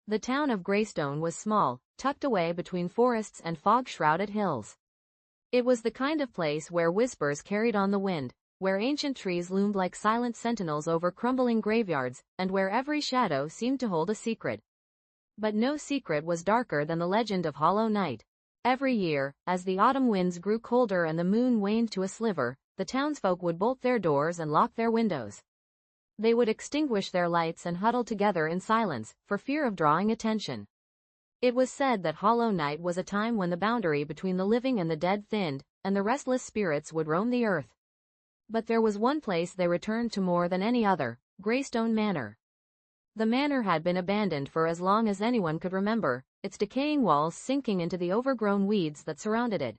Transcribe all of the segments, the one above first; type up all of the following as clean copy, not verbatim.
The town of Greystone was small, tucked away between forests and fog-shrouded hills. It was the kind of place where whispers carried on the wind, where ancient trees loomed like silent sentinels over crumbling graveyards, and where every shadow seemed to hold a secret. But no secret was darker than the legend of Hollow Night. Every year, as the autumn winds grew colder and the moon waned to a sliver, the townsfolk would bolt their doors and lock their windows. They would extinguish their lights and huddle together in silence, for fear of drawing attention. It was said that Hollow Night was a time when the boundary between the living and the dead thinned, and the restless spirits would roam the earth. But there was one place they returned to more than any other, Greystone Manor. The manor had been abandoned for as long as anyone could remember, its decaying walls sinking into the overgrown weeds that surrounded it.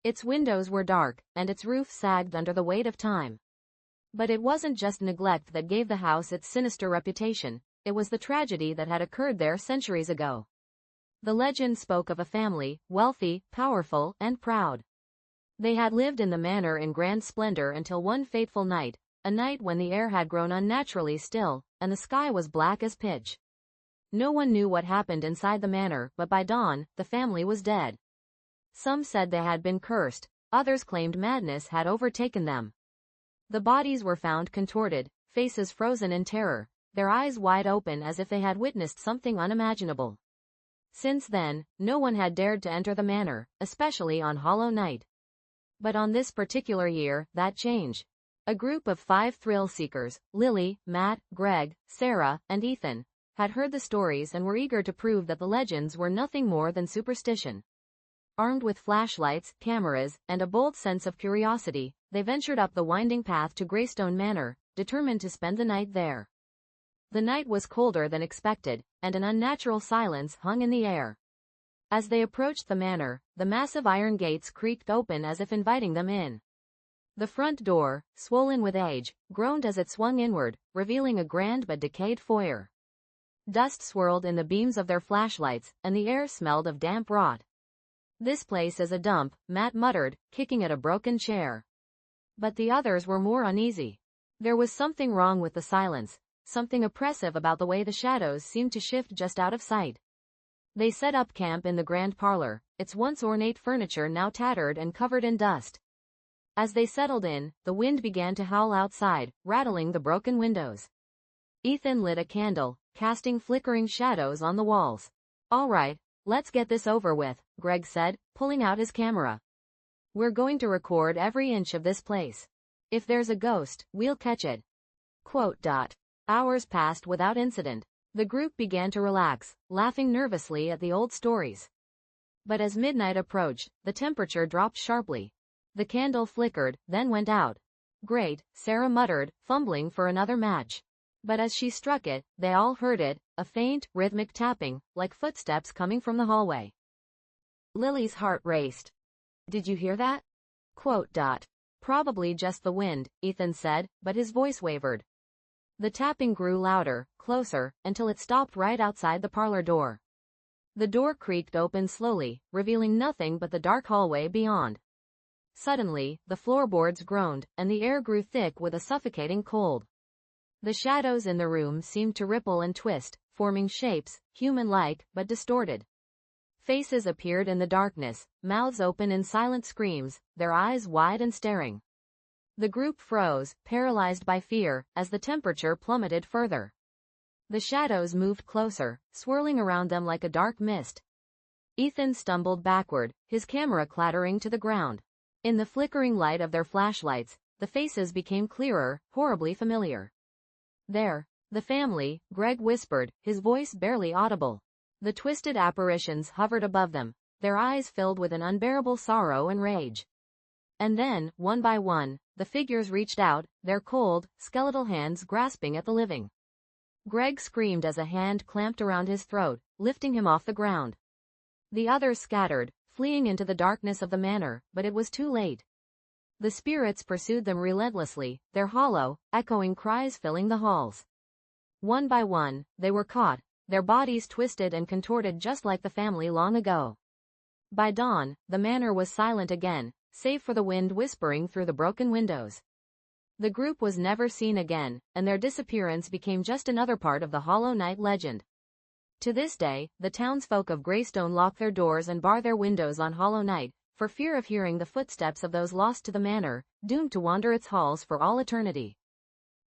Its windows were dark, and its roof sagged under the weight of time. But it wasn't just neglect that gave the house its sinister reputation, it was the tragedy that had occurred there centuries ago. The legend spoke of a family, wealthy, powerful, and proud. They had lived in the manor in grand splendor until one fateful night, a night when the air had grown unnaturally still, and the sky was black as pitch. No one knew what happened inside the manor, but by dawn, the family was dead. Some said they had been cursed, others claimed madness had overtaken them. The bodies were found contorted, faces frozen in terror, their eyes wide open as if they had witnessed something unimaginable. Since then, no one had dared to enter the manor, especially on Hollow Night. But on this particular year, that changed. A group of 5 thrill-seekers, Lily, Matt, Greg, Sarah, and Ethan, had heard the stories and were eager to prove that the legends were nothing more than superstition. Armed with flashlights, cameras, and a bold sense of curiosity, they ventured up the winding path to Greystone Manor, determined to spend the night there. The night was colder than expected, and an unnatural silence hung in the air. As they approached the manor, the massive iron gates creaked open as if inviting them in. The front door, swollen with age, groaned as it swung inward, revealing a grand but decayed foyer. Dust swirled in the beams of their flashlights, and the air smelled of damp rot. "This place is a dump," Matt muttered, kicking at a broken chair. But the others were more uneasy. There was something wrong with the silence, something oppressive about the way the shadows seemed to shift just out of sight. They set up camp in the grand parlor, its once ornate furniture now tattered and covered in dust. As they settled in, the wind began to howl outside, rattling the broken windows. Ethan lit a candle, casting flickering shadows on the walls. "All right, let's get this over with," Greg said, pulling out his camera. "We're going to record every inch of this place. If there's a ghost, we'll catch it." Hours passed without incident. The group began to relax, laughing nervously at the old stories. But as midnight approached, the temperature dropped sharply. The candle flickered, then went out. "Great," Sarah muttered, fumbling for another match. But as she struck it, they all heard it, a faint, rhythmic tapping, like footsteps coming from the hallway. Lily's heart raced. "Did you hear that?" "Probably just the wind," Ethan said, but his voice wavered. The tapping grew louder, closer, until it stopped right outside the parlor door. The door creaked open slowly, revealing nothing but the dark hallway beyond. Suddenly, the floorboards groaned, and the air grew thick with a suffocating cold. The shadows in the room seemed to ripple and twist, forming shapes, human-like, but distorted. Faces appeared in the darkness, mouths open in silent screams, their eyes wide and staring. The group froze, paralyzed by fear, as the temperature plummeted further. The shadows moved closer, swirling around them like a dark mist. Ethan stumbled backward, his camera clattering to the ground. In the flickering light of their flashlights, the faces became clearer, horribly familiar. "There. The family," Greg whispered, his voice barely audible. The twisted apparitions hovered above them, their eyes filled with an unbearable sorrow and rage. And then, one by one, the figures reached out, their cold, skeletal hands grasping at the living. Greg screamed as a hand clamped around his throat, lifting him off the ground. The others scattered, fleeing into the darkness of the manor, but it was too late. The spirits pursued them relentlessly, their hollow, echoing cries filling the halls. One by one, they were caught, their bodies twisted and contorted just like the family long ago. By dawn, the manor was silent again, save for the wind whispering through the broken windows. The group was never seen again, and their disappearance became just another part of the Hollow Night legend. To this day, the townsfolk of Greystone lock their doors and bar their windows on Hollow Night, for fear of hearing the footsteps of those lost to the manor, doomed to wander its halls for all eternity.